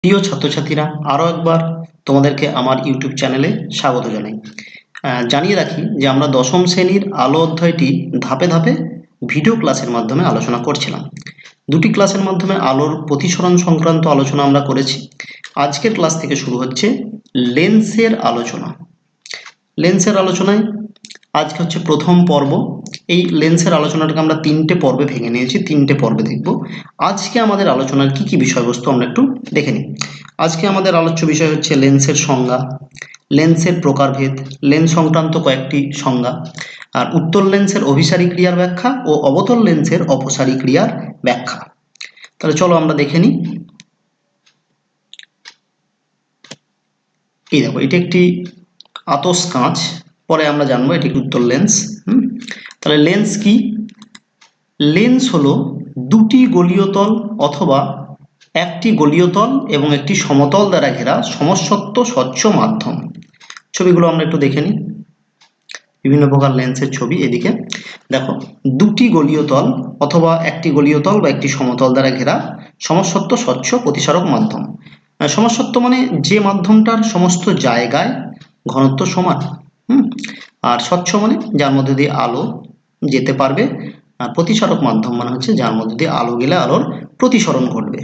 প্রিয় ছাত্রছাত্রীরা, আরও একবার তোমাদেরকে আমার ইউটিউব চ্যানেলে স্বাগত জানাই। জানিয়ে রাখি যে আমরা দশম শ্রেণীর আলো অধ্যায়টি ধাপে ধাপে ভিডিও ক্লাসের মাধ্যমে আলোচনা করছিলাম। দুটি ক্লাসের মাধ্যমে আলোর প্রতিসরণ সংক্রান্ত আলোচনা আমরা করেছি। আজকের ক্লাস থেকে শুরু হচ্ছে লেন্সের আলোচনা। লেন্সের আলোচনায় আজকে হচ্ছে প্রথম পর্ব। এই লেন্সের আলোচনাটাকে আমরা তিনটে পর্বে ভেঙে নিয়েছি, তিনটে পর্বে দেখব। আজকে আমাদের আলোচনার কি কি বিষয়বস্তু আমরা একটু দেখে নিই। আজকে আমাদের আলোচ্য বিষয় হচ্ছে লেন্সের সংজ্ঞা, লেন্সের প্রকারভেদ, লেন্স সংক্রান্ত কয়েকটি সংজ্ঞা, আর উত্তল লেন্সের অভিসারী ক্রিয়ার ব্যাখ্যা ও অবতল লেন্সের অপসারী ক্রিয়ার ব্যাখ্যা। তাহলে চলো আমরা দেখে নিই। এই দেখো, এটি একটি আতস কাঁচ, পরে আমরা জানবো এটি একটি উত্তল লেন্স। তাহলে লেন্স কি? লেন্স হলো দুটি গলীয় তল অথবা একটি গলীয় তল এবং একটি সমতল দ্বারা ঘেরা সমসত্ব স্বচ্ছ মাধ্যম। ছবিগুলো আমরা একটু দেখে নিই, বিভিন্ন প্রকার লেন্সের ছবি। এদিকে দেখো, দুটি গলীয় তল অথবা একটি গলীয় তল বা একটি সমতল দ্বারা ঘেরা সমসত্ব স্বচ্ছ প্রতিসারক মাধ্যম। সমসত্ব মানে যে মাধ্যমটার সমস্ত জায়গায় ঘনত্ব সমান। আর স্বচ্ছ মানে যার মধ্যে দিয়ে আলো যেতে পারবে। আর প্রতিসারক মাধ্যম মানে হচ্ছে যার মধ্যে দিয়ে আলো গেলে আলোর প্রতিসরণ ঘটবে।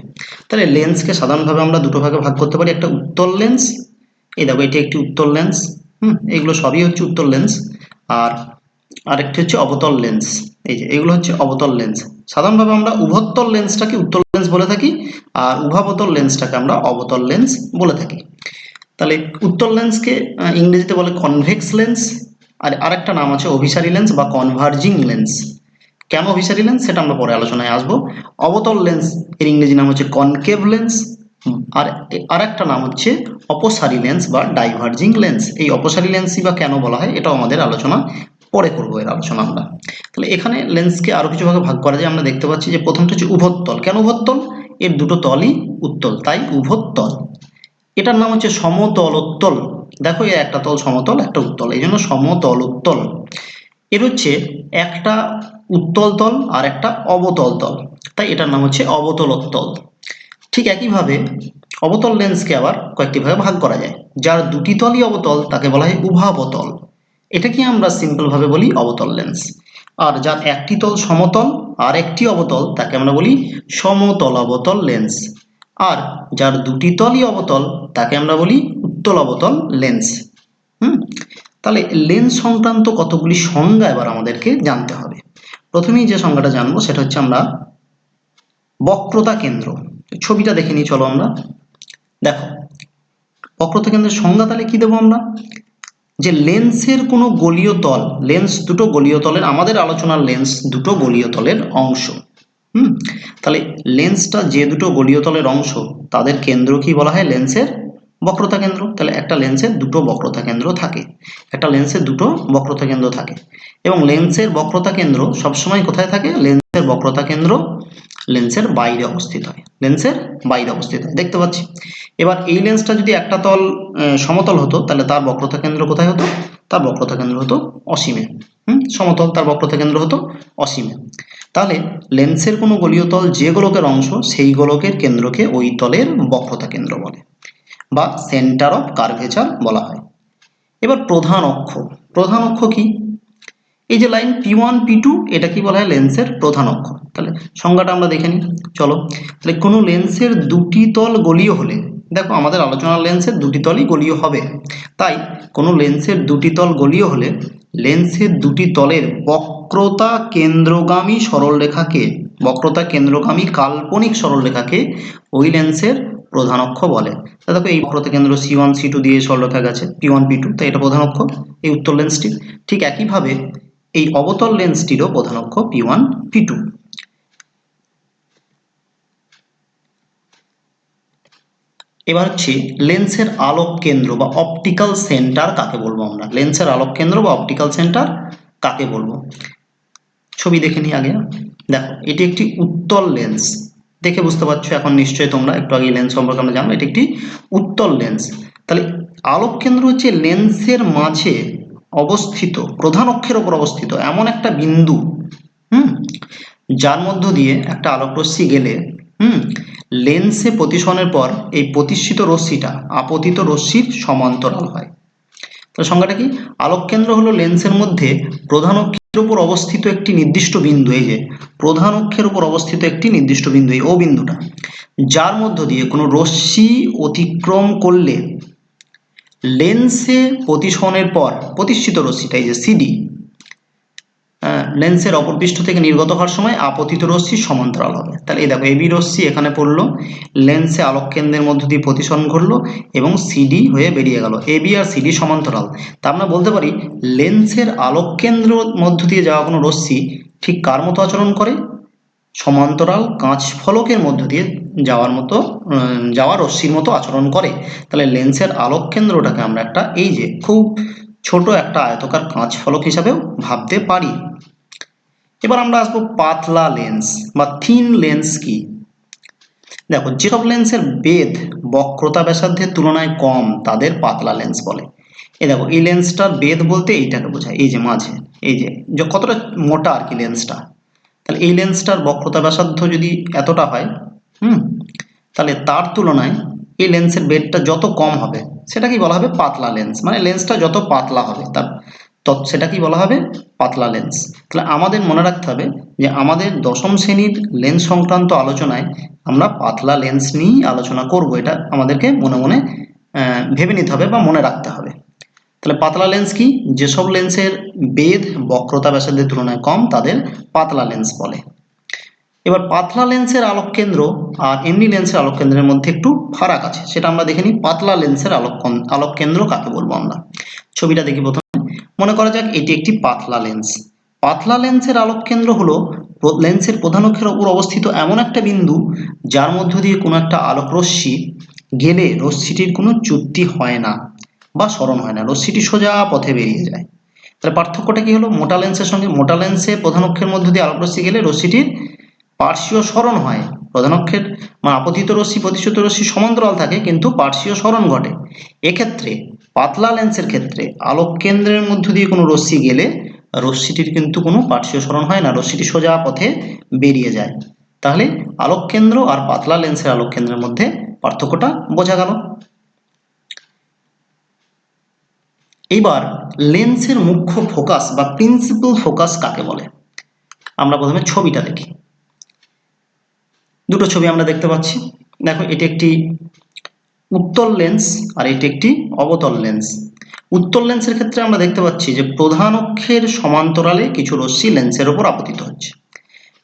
তাহলে লেন্সকে সাধারণভাবে আমরা দুটো ভাগে ভাগ করতে পারি। একটা উত্তল লেন্স, এই দেখো এটি একটি উত্তল লেন্স। এগুলো সবই হচ্ছে উত্তল লেন্স। আর আরেকটি হচ্ছে অবতল লেন্স। এই যে এগুলো হচ্ছে অবতল লেন্স। সাধারণভাবে আমরা উভত্তল লেন্সটাকে উত্তল লেন্স বলে থাকি, আর উভাবতল লেন্সটাকে আমরা অবতল লেন্স বলে থাকি। তাহলে উত্তল লেন্সকে ইংরেজিতে বলে কনভেক্স লেন্স, আর আরেকটা নাম আছে অভিসারী লেন্স বা কনভার্জিং লেন্স। কেন অভিসারী লেন্স সেটা আমরা পরে আলোচনায় আসবো। অবতল লেন্স এর ইংরেজি নাম হচ্ছে কনকেভ লেন্স, আর আরেকটা নাম হচ্ছে অপসারী লেন্স বা ডাইভার্জিং লেন্স। এই অপসারী লেন্সই বা কেন বলা হয় এটাও আমাদের আলোচনা পরে করবো, এর আলোচনা আমরা। তাহলে এখানে লেন্সকে আরো কিছু ভাগে ভাগ করা যায়। আমরা দেখতে পাচ্ছি যে প্রথমটা হচ্ছে উভত্তল। কেন উভত্তল? এর দুটো তলই উত্তল, তাই উভত্তল। এটার নাম হচ্ছে সমতলোত্তল। দেখো, এর একটা তল সমতল, একটা উত্তল, এই জন্য সমতলোত্তল। এর হচ্ছে একটা উত্তল তল আর একটা অবতল তল, তাই এটার নাম হচ্ছে অবতলোত্তল। ঠিক একইভাবে অবতল লেন্সকে আবার কয়েকটি ভাগে ভাগ করা যায়। যার দুটি তলই অবতল তাকে বলা হয় উভাবতল, এটাকে আমরা সিম্পল ভাবে বলি অবতল লেন্স। আর যার একটি তল সমতল আর একটি অবতল তাকে আমরা বলি সমতলাবতল লেন্স। আর যার দুটি তলই অবতল তাকে আমরা বলি উত্তল অবতল লেন্স। তাহলে লেন্স সংক্রান্ত কতগুলি সংজ্ঞা এবার আমাদেরকে জানতে হবে। প্রথমেই যে সংজ্ঞাটা জানবো সেটা হচ্ছে আমরা বক্রতা কেন্দ্র। ছবিটা দেখে নিই, চলো আমরা দেখো। বক্রতা কেন্দ্রের সংজ্ঞা তাহলে কি দেবো আমরা? যে লেন্সের কোনো গলীয় তল, লেন্স দুটো গলীয় তলের, আমাদের আলোচনার লেন্স দুটো গলীয় তলের অংশ। তাহলে লেন্সটা যে দুটো গলীয় তলের অংশ তাদের কেন্দ্র কি বলা হয়? লেন্সের বক্রতা কেন্দ্র। তাহলে একটা লেন্সের দুটো বক্রতা কেন্দ্র থাকে, একটা লেন্সের দুটো বক্রতা কেন্দ্র থাকে। এবং লেন্সের বক্রতা কেন্দ্র সবসময় কোথায় থাকে? লেন্সের বক্রতা কেন্দ্র লেন্সের বাইরে অবস্থিত হয়, লেন্সের বাইরে অবস্থিত হয়, দেখতে পাচ্ছি। এবার এই লেন্সটা যদি একটা তল সমতল হতো তাহলে তার বক্রতা কেন্দ্র কোথায় হতো? তার বক্রতা কেন্দ্র হতো অসীমে। সমতল, তার বক্রতা কেন্দ্র হতো অসীমে। তাহলে লেন্সের কোনো গলীয় তল যে গোলকের অংশ সেই গোলকের কেন্দ্রকে ওই তলের বক্রতা কেন্দ্র বলে বা সেন্টার অফ কার্ভেচার বলা হয়। এবার প্রধান অক্ষ। প্রধান অক্ষ কি? এই যে লাইন P1 P2, এটা কি বলা হয়? লেন্সের প্রধান অক্ষ। তাহলে সংজ্ঞাটা আমরা দেখে নিই, চলো। তাহলে কোনো লেন্সের দুটি তল গলীয় হলে, দেখো আমাদের আলোচনার লেন্সের দুটি তলই গলীয় হবে, তাই কোনো লেন্সের দুটি তল গলীয় হলে লেন্সের দুটি তলের বক্রতা কেন্দ্রগামী সরলরেখাকে, বক্রতা কেন্দ্রগামী কাল্পনিক সরলরেখাকে ওই লেন্সের প্রধান অক্ষ বলে। দেখো এই বক্রতা কেন্দ্র C1 C2 দিয়ে সরলরেখা গেছে, P1 P2, তাই এটা প্রধান অক্ষ এই উত্তল লেন্সটি। ঠিক একইভাবে এই অবতল লেন্সটিরও প্রধান অক্ষ P1 P2। এবার হচ্ছে লেন্সের আলোক কেন্দ্র বা অপটিক্যাল সেন্টার কাকে বলবো আমরা? লেন্সের আলোক কেন্দ্র বা অপটিক্যাল সেন্টার কাকে বলবো? ছবি দেখে নিই আগে। দেখো, এটি একটি উত্তল লেন্স, দেখে বুঝতে পারছো এখন নিশ্চয়ই তোমরা, একটু আগে লেন্স সম্পর্কে আমরা জানবো, এটি একটি উত্তল লেন্স। তাহলে আলোক কেন্দ্র হচ্ছে লেন্সের মাঝে অবস্থিত, প্রধান অক্ষের ওপর অবস্থিত এমন একটা বিন্দু যার মধ্য দিয়ে একটা আলোকরশ্মি গেলে লেন্সে প্রতিসরণের পর এই প্রতিষ্ঠিত রশ্মিটা আপতিত রশ্মির সমান্তরাল হয়। তাহলে সংজ্ঞাটা কি? আলোককেন্দ্র হলো লেন্সের মধ্যে প্রধান অক্ষের উপর অবস্থিত একটি নির্দিষ্ট বিন্দু, এই যে প্রধান অক্ষের উপর অবস্থিত একটি নির্দিষ্ট বিন্দু, এই ও বিন্দুটা, যার মধ্য দিয়ে কোনো রশ্মি অতিক্রম করলে লেন্সে প্রতিসরণের পর প্রতিষ্ঠিত রশ্মিটা, এই যে সিডি, লেন্সের অপর পৃষ্ঠ থেকে নির্গত হওয়ার সময় আপতিত রশ্মি সমান্তরাল হবে। তাহলে এই দেখো এবি রশ্মি এখানে পড়লো, লেন্সে আলোক কেন্দ্রের মধ্য দিয়ে প্রতিসরণ ঘটলো এবং সিডি হয়ে বেরিয়ে গেল। এবি আর সিডি সমান্তরাল। তা আমরা বলতে পারি লেন্সের আলোক কেন্দ্র মধ্য দিয়ে যাওয়া কোনো রশ্মি ঠিক কার মতো আচরণ করে? সমান্তরাল কাঁচ ফলকের মধ্য দিয়ে যাওয়া রশ্মির মতো আচরণ করে। তাহলে লেন্সের আলোক কেন্দ্রটাকে আমরা একটা এই যে খুব ছোট একটা আয়তকার কাঁচ ফলক হিসাবেও ভাবতে পারি। এবার আমরা আসবো পাতলা লেন্স বা থিন লেন্স কি। দেখো, যেসব লেন্সের বেধ বক্রতা ব্যাসার্ধের তুলনায় কম তাদের পাতলা লেন্স বলে। এই দেখো, এই লেন্সটার বেধ বলতে এইটাকে বোঝায়, এই যে মাঝে এই যে কতটা মোটা আর কি লেন্সটা। তাহলে এই লেন্সটার বক্রতা ব্যাসার্ধ যদি এতটা হয়, তাহলে তার তুলনায় এই লেন্সের বেধটা যত কম হবে সেটা কি বলা হবে? পাতলা লেন্স। মানে লেন্সটা যত পাতলা হবে সেটা কি বলা হবে? পাতলা লেন্স। তাহলে আমাদের মনে রাখতে হবে যে আমাদের দশম শ্রেণীর লেন্স সংক্রান্ত আলোচনায় আমরা পাতলা লেন্স নিয়েই আলোচনা করব, এটা আমাদেরকে মনে মনে ভেবে নিতে হবে বা মনে রাখতে হবে। তাহলে পাতলা লেন্স কি? যেসব লেন্সের বেধ বক্রতা ব্যাসার্ধের তুলনায় কম তাদের পাতলা লেন্স বলে। এবার পাতলা লেন্সের আলোক কেন্দ্র আর এমনি লেন্সের আলোক কেন্দ্রের মধ্যে একটু ফারাক আছে, সেটা আমরা দেখে নিই। পাতলা লেন্সের আলোক কেন্দ্র কাকে বলবো আমরা? ছবিটা দেখি প্রথমে। মনে করা যাক এটি একটি পাতলা লেন্স। পাতলা লেন্সের আলোক কেন্দ্র হলো লেন্সের প্রধান অক্ষের উপর অবস্থিত এমন একটা বিন্দু যার মধ্য দিয়ে কোনো একটা আলোক রশ্মি গেলে রশ্মিটির কোনো চ্যুতি হয় না বা সরণ হয় না, রশ্মিটি সোজা পথে বেরিয়ে যায়। তাহলে পার্থক্যটা কি হলো মোটা লেন্সের সঙ্গে? মোটা লেন্সে প্রধান অক্ষের মধ্য দিয়ে আলোক রশ্মি গেলে রশ্মিটির পার্শ্বীয় সরণ হয়, প্রধান অক্ষের আপতিত রশ্মি প্রতিষ্ঠিত রশ্মি সমান্তরাল থাকে কিন্তু পার্শ্বীয় সরণ ঘটে। এক্ষেত্রে পাতলা লেন্সের ক্ষেত্রে আলোক কেন্দ্রের মধ্য দিয়ে কোনো রশ্মি গেলে রশ্মিটির কিন্তু কোনো পার্শ্বীয় সরণ হয় না, রশ্মিটি সোজা পথে বেরিয়ে যায়। তাহলে আলোক কেন্দ্র আর পাতলা লেন্সের আলোক কেন্দ্রের মধ্যে পার্থক্যটা বোঝা গেল। এইবার লেন্সের মুখ্য ফোকাস বা প্রিন্সিপাল ফোকাস কাকে বলে? আমরা প্রথমে ছবিটা দেখি। দুটো ছবি আমরা দেখতে পাচ্ছি। দেখো, এটি একটি উত্তল লেন্স আর এটি একটি অবতল লেন্স। উত্তল লেন্সের ক্ষেত্রে আমরা দেখতে পাচ্ছি যে প্রধান অক্ষের সমান্তরালে কিছু রশ্মি লেন্সের উপর আপতিত হচ্ছে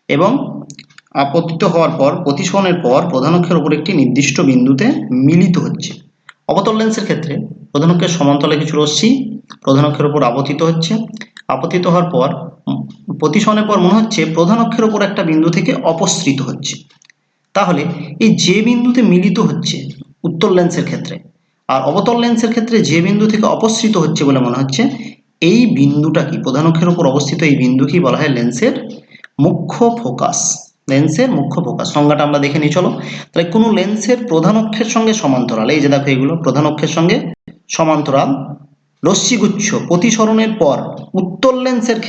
এবং আপতিত হওয়ার পর প্রতিসরণের পর প্রধান অক্ষের উপর একটি নির্দিষ্ট বিন্দুতে মিলিত হচ্ছে। অবতল লেন্সের ক্ষেত্রে প্রধান অক্ষের সমান্তরালে কিছু রশ্মি প্রধান অক্ষের উপর আপতিত হচ্ছে, আপতিত হওয়ার পর প্রতিসরণের পর মনে হচ্ছে প্রধান অক্ষের উপর একটা বিন্দু থেকে অপসৃত হচ্ছে। তাহলে এই যে বিন্দুতে মিলিত হচ্ছে উত্তল লেন্সের ক্ষেত্রে আর অবতল লেন্সের ক্ষেত্রে যে বিন্দু থেকে অপসৃত হচ্ছে বলে মনে হচ্ছে, এই বিন্দুটা কি প্রধান অক্ষের উপর অবস্থিত এই বিন্দু কি বলা হয় লেন্সের মুখ্য ফোকাস। লেন্সের মুখ্য ফোকাস সংজ্ঞাটা আমরা দেখে নিই চলো। তাহলে কোনো লেন্সের প্রধান অক্ষের সঙ্গে সমান্তরাল, এই যে দেখো এগুলো প্রধান অক্ষের সঙ্গে সমান্তরাল রশ্মিগুচ্ছ প্রতিসরণের পর উত্তল লেন্সের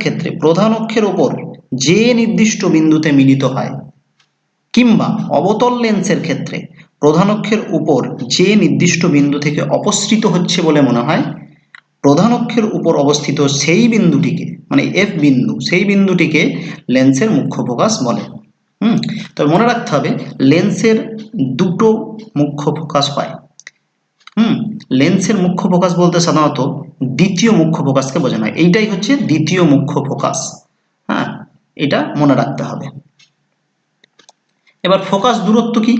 ক্ষেত্রে প্রধান অক্ষের ওপর যে নির্দিষ্ট বিন্দুতে মিলিত হয়, কিংবা অবতল লেন্সের ক্ষেত্রে প্রধান অক্ষের উপর যে নির্দিষ্ট বিন্দু থেকে অপসৃত হচ্ছে বলে মনে হয়, প্রধান অক্ষের উপর অবস্থিত সেই বিন্দুটিকে মানে এফ বিন্দু, সেই বিন্দুটিকে লেন্সের মুখ্য ফোকাস বলে। তবে মনে রাখতে হবে লেন্সের দুটো মুখ্য ফোকাস হয়। লেন্সের মুখ্য ফোকাস বলতে সাধারণত দ্বিতীয় মুখ্য ফোকাসকে বোঝানো হয়। এইটাই হচ্ছে দ্বিতীয় মুখ্য ফোকাস। এটা মনে রাখতে হবে। এবার ফোকাস দূরত্ব কি?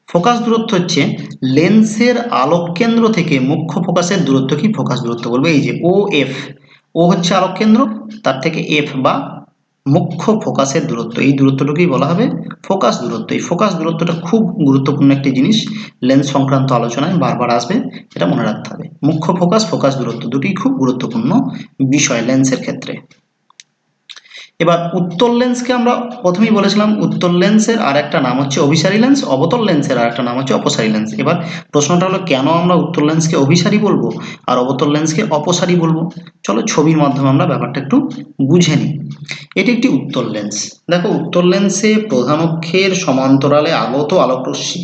ফোকাস দূরত্ব হচ্ছে লেন্সের আলোক কেন্দ্র থেকে মুখ্য ফোকাসের দূরত্ব কি ফোকাস দূরত্ব বলবে। এই যে ও এফ, ও হচ্ছে আলোক কেন্দ্র, তার থেকে এফ বা মুখ্য ফোকাসের দূরত্ব, এই দূরত্বটুকুই বলা হবে ফোকাস দূরত্ব। এই ফোকাস দূরত্বটা খুব গুরুত্বপূর্ণ একটি জিনিস, লেন্স সংক্রান্ত আলোচনায় বারবার আসবে, এটা মনে রাখতে হবে। মুখ্য ফোকাস, ফোকাস দূরত্ব দুটি খুব গুরুত্বপূর্ণ বিষয় লেন্সের ক্ষেত্রে। এবার উত্তল লেন্সকে আমরা প্রথমেই বলেছিলাম, উত্তল লেন্সের আর একটা নাম হচ্ছে অভিসারী লেন্স, অবতল লেন্সের আর একটা নাম হচ্ছে অপসারী লেন্স। এবার প্রশ্নটা হলো কেন আমরা উত্তল লেন্সকে অভিসারী বলবো আর অবতল লেন্সকে অপসারী বলবো? চলো ছবির মাধ্যমে আমরা ব্যাপারটা একটু বুঝে নিই। এটি একটি উত্তল লেন্স। দেখো উত্তল লেন্সে প্রধান অক্ষের সমান্তরালে আগত আলোকরশ্মি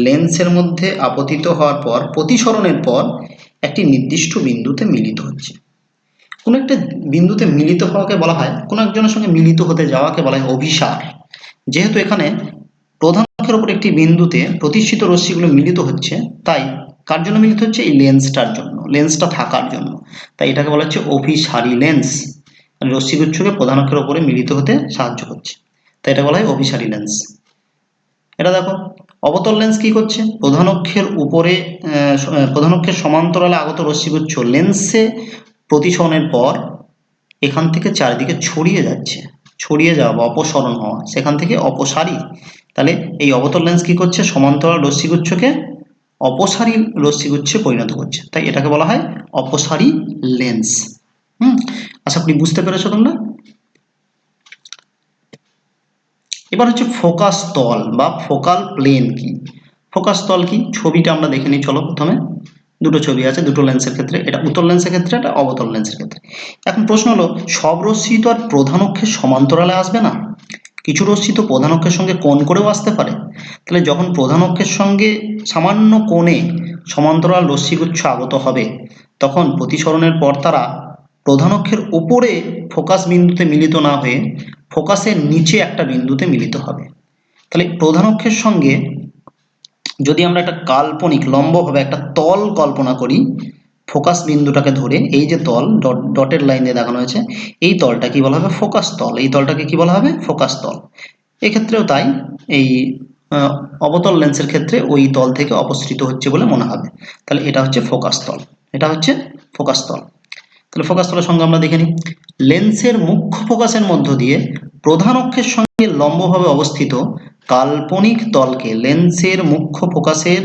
লেন্সের মধ্যে আপতিত হওয়ার পর প্রতিসরণের পর একটি নির্দিষ্ট বিন্দুতে মিলিত হচ্ছে। কোনো একটা বিন্দুতে মিলিত হওয়াকে বলা হয়, কোনো একজনের সঙ্গে মিলিত হতে যাওয়াকে বলা হয় অভিসার। যেহেতু এখানে প্রধান অক্ষের উপর একটি বিন্দুতে প্রতিষ্ঠিত রশ্মিগুলো মিলিত হচ্ছে, তাই কার জন্য মিলিত হচ্ছে? এই লেন্সটার জন্য, লেন্সটা থাকার জন্য। তাই এটাকে বলা হচ্ছে অভিসারী লেন্স। রশ্মিগুচ্ছকে প্রধান অক্ষের উপরে মিলিত হতে সাহায্য করছে, তাই এটা বলা হয় অভিসারী লেন্স। এটা দেখো অবতল লেন্স কি করছে? প্রধান অক্ষের উপরে প্রধান অক্ষের সমান্তরালে আগত রশ্মিগুচ্ছ লেন্সে প্রতিসরণের পর এখান থেকে চারিদিকে ছড়িয়ে যাচ্ছে, ছড়িয়ে যাওয়া বা অপসরণ হওয়া, সেখান থেকে অপসারী। তাহলে এই অবতল লেন্স কি করছে? সমান্তরাল রশ্মিগুচ্ছকে অপসারী রশ্মিগুচ্ছে পরিণত করছে, তাই এটাকে বলা হয় অপসারী লেন্স। আশা করি বুঝতে পেরেছো তোমরা। এবার হচ্ছে ফোকাস তল বা ফোকাল প্লেন কি? ফোকাস তল কি? ছবিটা আমরা দেখে নিই চলো। প্রথমে দুটো ছবি আছে দুটো লেন্সের ক্ষেত্রে, এটা উত্তল লেন্সের ক্ষেত্রে, এটা অবতল লেন্সের ক্ষেত্রে। এখন প্রশ্ন হলো, সব রশ্মি তো আর প্রধান অক্ষের সমান্তরালে আসবে না, কিছু রশ্মি তো প্রধান অক্ষের সঙ্গে কোণ করেও আসতে পারে। তাহলে যখন প্রধান অক্ষের সঙ্গে সামান্য কোণে সমান্তরাল রশ্মিগুচ্ছ আগত হবে, তখন প্রতিসরণের পর তারা প্রধান অক্ষের উপরে ফোকাস বিন্দুতে মিলিত না হয়ে ফোকাসের নিচে একটা বিন্দুতে মিলিত হবে। তাহলে প্রধান অক্ষের সঙ্গে যদি আমরা একটা কাল্পনিক লম্বভাবে একটা তল কল্পনা করি, ফোকাস বিন্দুটাকে ধরে, এই যে তল ডটের লাইন দিয়ে দেখানো হয়েছে, এই তলটা কি বলা হবে? ফোকাস তল। এই তলটাকে কি বলা হবে? ফোকাস তল। এক্ষেত্রেও তাই, এই অবতল লেন্সের ক্ষেত্রে ওই তল থেকে অপসৃত হচ্ছে বলে মনে হবে। তাহলে এটা হচ্ছে ফোকাস তল, এটা হচ্ছে ফোকাস তল। তাহলে ফোকাস তলের সঙ্গে আমরা দেখে নিই, লেন্সের মুখ্য ফোকাসের মধ্য দিয়ে প্রধান অক্ষের সঙ্গে লম্বভাবে অবস্থিত কাল্পনিক তলকে, লেন্সের মুখ্য ফোকাসের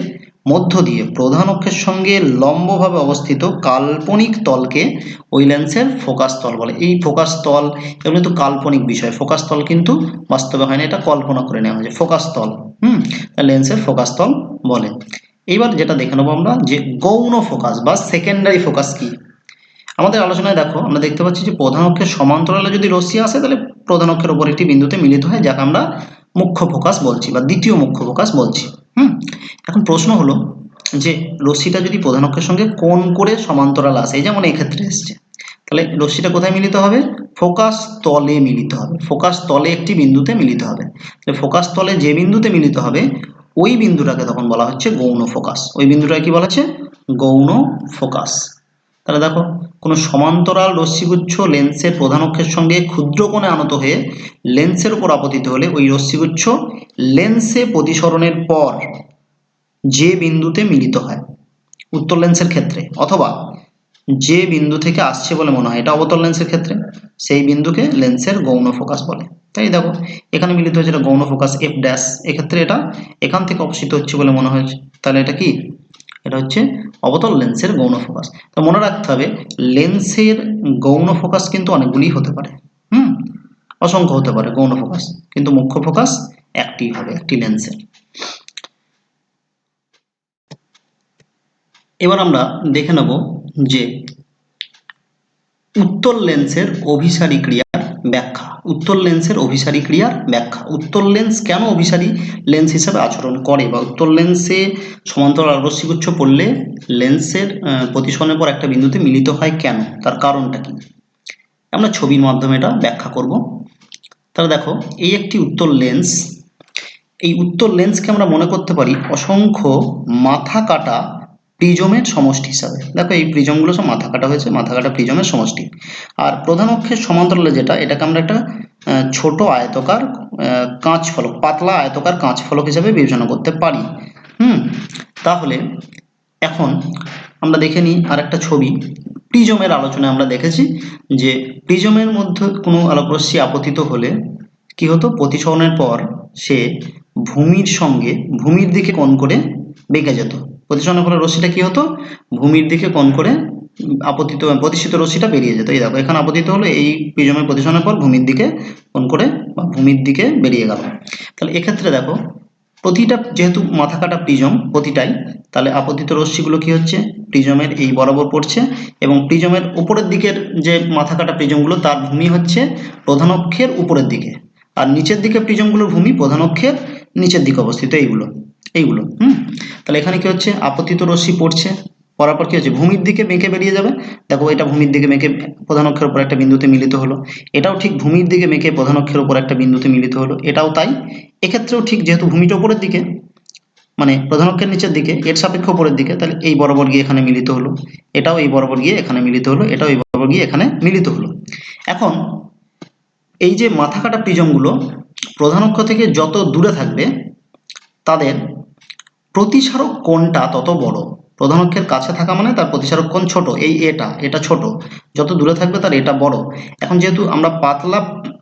মধ্য দিয়ে প্রধান অক্ষের সঙ্গে লম্বভাবে অবস্থিত কাল্পনিক তলকে ওই লেন্সের ফোকাস তল বলে। এই ফোকাস তল এগুলো কিন্তু কাল্পনিক বিষয়, ফোকাস তল কিন্তু বাস্তবে হয় না, এটা কল্পনা করে নেওয়া হয়েছে ফোকাস তল। লেন্সের ফোকাস তল বলে। এইবার যেটা দেখে নেবো আমরা, যে গৌণ ফোকাস বা সেকেন্ডারি ফোকাস কি? আমাদের আলোচনায় দেখো আমরা দেখতে পাচ্ছি যে প্রধান অক্ষের সমান্তরালে যদি রশ্মি আসে, তাহলে প্রধান অক্ষের উপর একটি বিন্দুতে মিলিত হয়, যাকে আমরা মুখ্য ফোকাস বলছি বা দ্বিতীয় মুখ্য ফোকাস বলছি। এখন প্রশ্ন হলো যে রশ্মিটা যদি প্রধান অক্ষের সঙ্গে কোণ করে সমান্তরাল আসে, যেমন এক্ষেত্রে এসছে, তাহলে রশ্মিটা কোথায় মিলিত হবে? ফোকাস তলে মিলিত হবে, ফোকাস তলে একটি বিন্দুতে মিলিত হবে। ফোকাস তলে যে বিন্দুতে মিলিত হবে ওই বিন্দুটাকে তখন বলা হচ্ছে গৌণ ফোকাস। ওই বিন্দুটাকে কি বলা হচ্ছে? গৌণ ফোকাস। তাহলে দেখো, কোনো সমান্তরাল রশ্মিগুচ্ছ লেন্সের প্রধান অক্ষের সঙ্গে ক্ষুদ্র কোণে আনত হয়ে লেন্সের উপর আপতিত হলে ওই রশ্মিগুচ্ছ লেন্সে প্রতিসরণের পর যে বিন্দুতে মিলিত হয় উত্তল লেন্সের ক্ষেত্রে, অথবা যে বিন্দু থেকে আসছে বলে মনে হয়, এটা অবতল লেন্সের ক্ষেত্রে, সেই বিন্দুকে লেন্সের গৌণ ফোকাস বলে। তাই দেখো এখানে মিলিত হয়েছে, এটা গৌণ ফোকাস এফ ড্যাশ, এক্ষেত্রে এটা এখান থেকে অপসৃত হচ্ছে বলে মনে হয়েছে, তাহলে এটা কি? এটা হচ্ছে অবতল লেন্সের গৌণ ফোকাস। তো মনে রাখতে হবে, লেন্সের গৌণ ফোকাস কিন্তু অনেকগুলি হতে পারে, অসংখ্য হতে পারে গৌণ ফোকাস, কিন্তু মুখ্য ফোকাস একটি হবে, একটি লেন্সের। এবার আমরা দেখে নেব যে উত্তল লেন্সের অভিসারী ক্রিয়ার ব্যাখ্যা। উত্তল লেন্সের অভিসারী ক্রিয়ার ব্যাখ্যা, উত্তল লেন্স কেন অভিসারী লেন্স হিসেবে আচরণ করে, বা উত্তল লেন্সে সমান্তরাল রশ্মিগুচ্ছ পড়লে লেন্সের প্রতিসরণের পর একটা বিন্দুতে মিলিত হয় কেন, তার কারণটা কি? আমরা ছবির মাধ্যমে এটা ব্যাখ্যা করব। তাহলে দেখো, এই একটি উত্তল লেন্স, এই উত্তল লেন্সকে আমরা মনে করতে পারি অসংখ্য মাথা কাটা প্রিজমের সমষ্টি হিসাবে। দেখো এই প্রিজমগুলো সব মাথা কাটা হয়েছে, মাথা কাটা প্রিজমের সমষ্টি। আর প্রধান অক্ষের সমান্তরালে যেটা, এটাকে আমরা একটা ছোট আয়তকার কাঁচ ফলক, পাতলা আয়তকার কাঁচ ফলক হিসাবে বিবেচনা করতে পারি। তাহলে এখন আমরা দেখে নিই আর একটা ছবি। প্রিজমের আলোচনায় আমরা দেখেছি যে প্রিজমের মধ্যে কোনো আলোকরশ্মি আপতিত হলে কি হতো? প্রতিসরণের পর সে ভূমির সঙ্গে, ভূমির দিকে কোণ করে বেঁকে যেত। প্রতিসরণের ফলে রশ্মিটা কি হতো? ভূমির দিকে কোণ করে আপতিত প্রতিষ্ঠিত রশ্মিটা বেরিয়ে যেত। এই দেখো এখানে আপতিত হলো, এই প্রিজমের প্রতিসরণের পর ভূমির দিকে কোণ করে বা ভূমির দিকে বেরিয়ে গেল। তাহলে এক্ষেত্রে দেখো প্রতিটা যেহেতু মাথা কাটা প্রিজম প্রতিটাই, তাহলে আপতিত রশ্মিগুলো কি হচ্ছে প্রিজমের এই বরাবর পড়ছে, এবং প্রিজমের উপরের দিকের যে মাথা কাটা প্রিজমগুলো তার ভূমি হচ্ছে প্রধান অক্ষের উপরের দিকে, আর নিচের দিকে প্রিজমগুলোর ভূমি প্রধান অক্ষের নিচের দিকে অবস্থিত। এইগুলো এইগুলো তাহলে এখানে কি হচ্ছে আপতিত রশ্মি পড়ছে, পড়ার পর কি হচ্ছে ভূমির দিকে বেঁকে বেরিয়ে যাবে। দেখো এটা ভূমির দিকে বেঁকে প্রধান অক্ষের উপর একটা বিন্দুতে মিলিত হলো, এটাও ঠিক ভূমির দিকে বেঁকে প্রধান অক্ষের উপর একটা বিন্দুতে মিলিত হলো, এটাও তাই। এক্ষেত্রেও ঠিক যেহেতু ভূমিটা উপরের দিকে মানে প্রধান অক্ষের নিচের দিকে, এর সাপেক্ষে উপরের দিকে, তাহলে এই বরাবর গিয়ে এখানে মিলিত হলো, এটাও এই বরাবর গিয়ে এখানে মিলিত হলো, এটাও এই বরাবর গিয়ে এখানে মিলিত হলো। এখন এই যে মাথা কাটা প্রিজমগুলো প্রধান অক্ষ থেকে যত দূরে থাকবে তাদের প্রতিসারক কোণটা তত বড়। প্রধান অক্ষের কাছে থাকা মানে তার প্রতিসারক কোণ ছোট, এই এটা ছোট, যত দূরে থাকবে তার এটা বড়। এখন যেহেতু আমরা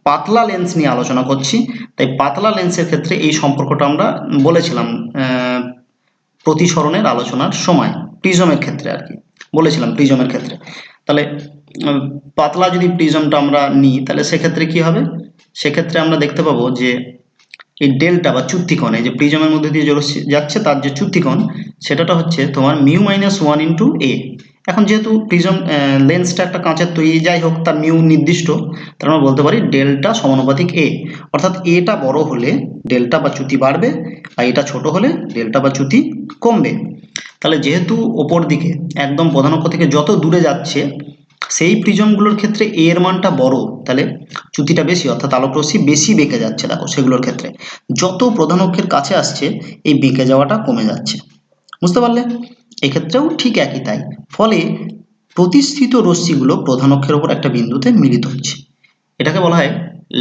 পাতলা লেন্স নিয়ে আলোচনা করছি, তাই পাতলা লেন্সের ক্ষেত্রে এই সম্পর্কটা আমরা বলেছিলাম প্রতিসরণের আলোচনার সময়, প্রিজমের ক্ষেত্রে আর কি বলেছিলাম, প্রিজমের ক্ষেত্রে। তাহলে পাতলা যদি প্রিজমটা আমরা নিই তাহলে সেক্ষেত্রে কি হবে, সেক্ষেত্রে আমরা দেখতে পাবো যে এই ডেল্টা বা চুক্তিকোণ, এই যে প্রিজমের মধ্যে দিয়ে যাচ্ছে তার যে চুক্তিকোণ, সেটাটা হচ্ছে তোমার μ-1 × a। এখন যেহেতু প্রিজম লেন্সটা একটা কাঁচের তৈরি, যাই হোক তার মিউ নির্দিষ্ট, তার আমরা বলতে পারি ডেল্টা সমানুপাতিক a, অর্থাৎ এটা বড় হলে ডেল্টা বা চ্যুতি বাড়বে, আর এটা ছোট হলে ডেল্টা বা চ্যুতি কমবে। তাহলে যেহেতু ওপর দিকে একদম প্রধান অক্ষ থেকে যত দূরে যাচ্ছে সেই প্রিজমগুলোর ক্ষেত্রে এ এর মানটা বড়, তাহলে চ্যুতিটা বেশি, অর্থাৎ আলোকরশ্মি বেশি বেঁকে যাচ্ছে। দেখো সেগুলোর ক্ষেত্রে যত প্রধান অক্ষের কাছে আসছে এই বেঁকে যাওয়াটা কমে যাচ্ছে, বুঝতে পারলে? এক্ষেত্রেও ঠিক একই তাই। ফলে প্রতিষ্ঠিত রশ্মিগুলো প্রধান অক্ষের উপর একটা বিন্দুতে মিলিত হচ্ছে, এটাকে বলা হয়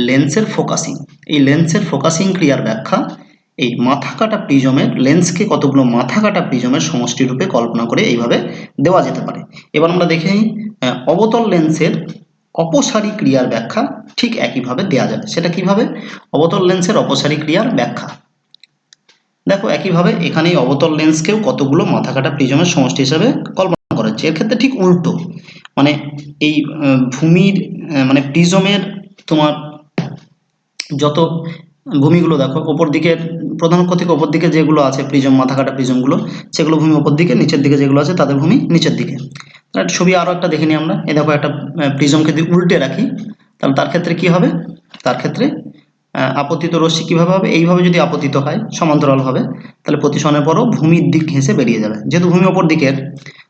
লেন্সের ফোকাসিং। এই লেন্সের ফোকাসিং ক্রিয়ার ব্যাখ্যা এই মাথা কাটা প্রিজমের লেন্সকে কতগুলো মাথা কাটা প্রিজমের সমষ্টি রূপে কল্পনা করে এইভাবে দেওয়া যেতে পারে। এবার আমরা দেখে নিই অবতল লেন্সের অপসারী ক্রিয়ার ব্যাখ্যা ঠিক একইভাবে দেওয়া যাবে। সেটা কিভাবে? অবতল লেন্সের অপসারী ক্রিয়ার ব্যাখ্যা দেখো একইভাবে এখানেই অবতল লেন্সকেও কতগুলো মাথা কাটা প্রিজমের সমষ্টি হিসেবে কল্পনা করা হচ্ছে। এর ক্ষেত্রে ঠিক উল্টো, মানে এই ভূমির মানে প্রিজমের তোমার যত ভূমিগুলো দেখো ওপর দিকের প্রধান অক্ষ থেকে ওপর দিকে যেগুলো আছে প্রিজম মাথা কাটা প্রিজমগুলো, সেগুলো ভূমি ওপর দিকে, নিচের দিকে যেগুলো আছে তাদের ভূমি নিচের দিকে। তাহলে একটা ছবি আরও একটা দেখে নিই আমরা। এই দেখো একটা প্রিজমকে যদি উল্টে রাখি তাহলে তার ক্ষেত্রে কি হবে, তার ক্ষেত্রে আপতিত রশ্মি কিভাবে হবে, এইভাবে যদি আপতিত হয় সমান্তরাল হবে তাহলে প্রতিসরণের পরও ভূমির দিক ঘেঁষে বেরিয়ে যাবে। যেহেতু ভূমি ওপর দিকের,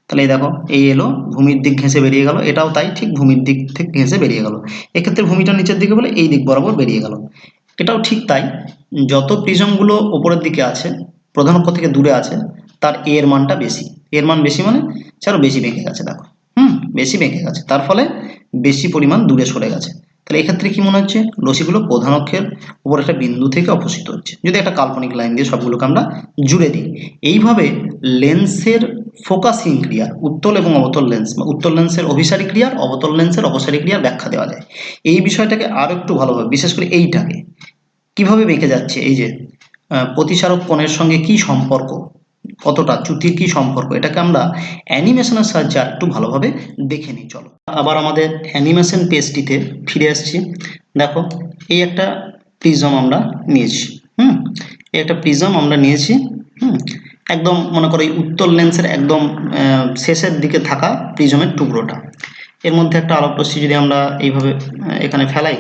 তাহলে এই দেখো এই এলো ভূমির দিক ঘেঁষে বেরিয়ে গেল, এটাও তাই ঠিক ভূমির দিক থেকে ঘেঁষে বেরিয়ে গেল। এক্ষেত্রে ভূমিটা নিচের দিকে বলে এই দিক বরাবর বেরিয়ে গেল। এটাও ঠিক তাই, যত প্রিজমগুলো ওপরের দিকে আছে প্রধান অক্ষ থেকে দূরে আছে তার এর মানটা বেশি। এর মান বেশি মানে আরো বেশি বেঁকে গেছে, দেখো বেশি বেঁকে গেছে, তার ফলে বেশি পরিমাণ দূরে সরে গেছে। তাহলে এক্ষেত্রে কি মনে হচ্ছে রশ্মিগুলো প্রধান অক্ষের উপর একটা বিন্দু থেকে অপসৃত হচ্ছে, যদি একটা কাল্পনিক লাইন দিয়ে সবগুলোকে আমরা জুড়ে দিই। এইভাবে লেন্সের ফোকাসিং ক্রিয়া উত্তল এবং অবতল লেন্স বা উত্তল লেন্সের অভিসারী ক্রিয়ার, অবতল লেন্সের অপসারী ক্রিয়ার ব্যাখ্যা দেওয়া যায়। এই বিষয়টাকে আরো একটু ভালোভাবে, বিশেষ করে এইটাকে কিভাবে বেঁকে যাচ্ছে, এই যে প্রতিসারক কোণের সঙ্গে কি সম্পর্ক, কতটা চ্যুতির কি সম্পর্ক, এটাকে আমরা অ্যানিমেশনের সাহায্যে একটু ভালোভাবে দেখে নিই। চলো আবার আমাদের অ্যানিমেশন পেজটিতে ফিরে আসছি। দেখো এই একটা প্রিজম আমরা নিয়েছি, এই একটা প্রিজম আমরা নিয়েছি, একদম মনে করো এই উত্তল লেন্সের একদম শেষের দিকে থাকা প্রিজমের টুকরোটা, এর মধ্যে একটা আলোক রশ্মি যদি আমরা এইভাবে এখানে ফেলাই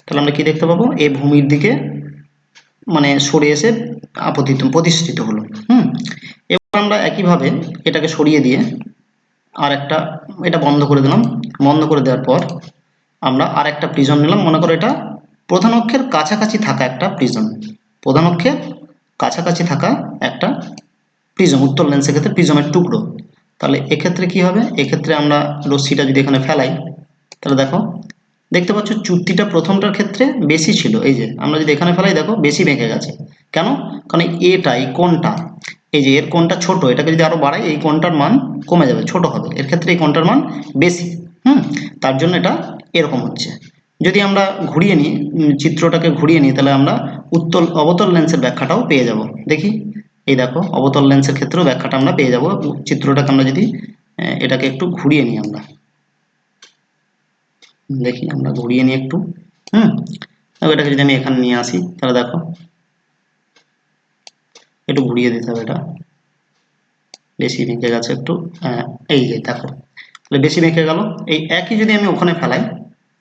তাহলে আমরা কি দেখতে পাবো, এই ভূমির দিকে মানে সরে এসে প্রতিষ্ঠিত হলো। এবার আমরা একইভাবে এটাকে সরিয়ে দিয়ে আর একটা, এটা বন্ধ করে দিলাম, বন্ধ করে দেওয়ার পর আমরা আর একটা প্রিজম নিলাম। মনে করো এটা প্রধান অক্ষের কাছাকাছি থাকা একটা প্রিজম, প্রধান অক্ষের কাছাকাছি থাকা একটা প্রিজম, উত্তল লেন্সের ক্ষেত্রে প্রিজমের টুকরো। তাহলে এক্ষেত্রে কি হবে, এক্ষেত্রে আমরা রশ্মিটা যদি এখানে ফেলাই তাহলে দেখো দেখতে পাচ্ছ চ্যুতিটা প্রথমটার ক্ষেত্রে বেশি ছিল, এই যে আমরা যদি এখানে ফেলাই দেখো বেশি বেঁকে গেছে। কেন? কারণ এটা এই কোণটা, এই যে এর কোণটা ছোট, এটাকে যদি আরো বাড়াই এই কোণটার মান কমে যাবে, ছোট হবে। এর ক্ষেত্রে এই কোণটার মান বেশি, তার জন্য এটা এরকম হচ্ছে। যদি আমরা ঘুরিয়ে নিই চিত্রটাকে ঘুরিয়ে নিই তাহলে আমরা অবতল লেন্সের ব্যাখ্যাটাও পেয়ে যাব। দেখি এই দেখো অবতল লেন্সের ক্ষেত্রেও ব্যাখ্যাটা আমরা পেয়ে যাব। চিত্রটাকে আমরা যদি এটাকে একটু ঘুরিয়ে নিই আমরা, দেখি আমরা ঘুরিয়ে নিই একটু। এটাকে যদি আমি এখানে নিয়ে আসি তাহলে দেখো একটু ঘুরিয়ে দিতে হবে, এটা বেশি বেঁকে গেছে একটু। এই যে দেখো, তাহলে বেশি বেঁকে গেল। এই একই যদি আমি ওখানে ফেলাই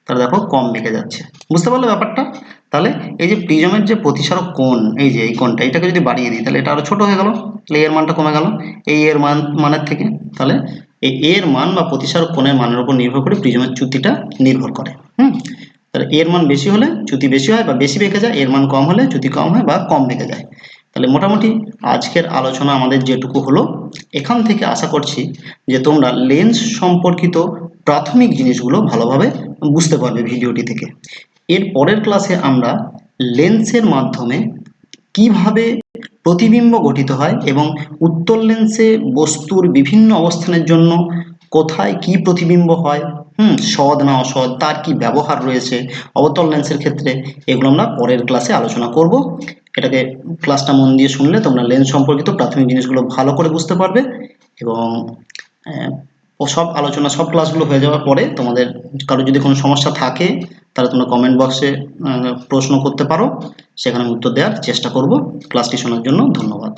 তাহলে দেখো কম বেঁকে যাচ্ছে। বুঝতে পারলে ব্যাপারটা? তাহলে এই যে প্রিজমের যে প্রতিসারক কোণ, এই যে এই কোণটা, এটাকে যদি বাড়িয়ে দিই তাহলে এটা আরো ছোট হয়ে গেল, তাহলে এর মানটা কমে গেল এই এর মানের থেকে। তাহলে এই এর মান বা প্রতিসারক কোণের মানের উপর নির্ভর করে প্রিজমের চ্যুতিটা নির্ভর করে। তাহলে এর মান বেশি হলে চ্যুতি বেশি হয় বা বেশি বেঁকে যায়, এর মান কম হলে চ্যুতি কম হয় বা কম বেঁকে যায়। তাহলে মোটামুটি আজকের আলোচনা আমাদের যেটুকু হলো, এখান থেকে আশা করছি যে তোমরা লেন্স সম্পর্কিত প্রাথমিক জিনিসগুলো ভালোভাবে বুঝতে পারবে ভিডিওটি থেকে। এর পরের ক্লাসে আমরা লেন্সের মাধ্যমে কিভাবে প্রতিবিম্ব গঠিত হয় এবং উত্তল লেন্সে বস্তুর বিভিন্ন অবস্থানের জন্য কোথায় কি প্রতিবিম্ব হয়, সৎ না অসৎ, তার কি ব্যবহার রয়েছে অবতল লেন্সের ক্ষেত্রে, এগুলো আমরা পরের ক্লাসে আলোচনা করব। এটাকে ক্লাসটা মন দিয়ে শুনলে তোমরা লেন্স সম্পর্কিত প্রাথমিক জিনিসগুলো ভালো করে বুঝতে পারবে। এবং সব আলোচনা, সব ক্লাসগুলো হয়ে যাওয়ার পরে তোমাদের কারো যদি কোনো সমস্যা থাকে তাহলে তোমরা কমেন্ট বক্সে প্রশ্ন করতে পারো, সেখানে উত্তর দেওয়ার চেষ্টা করব। ক্লাসটি শোনার জন্য ধন্যবাদ।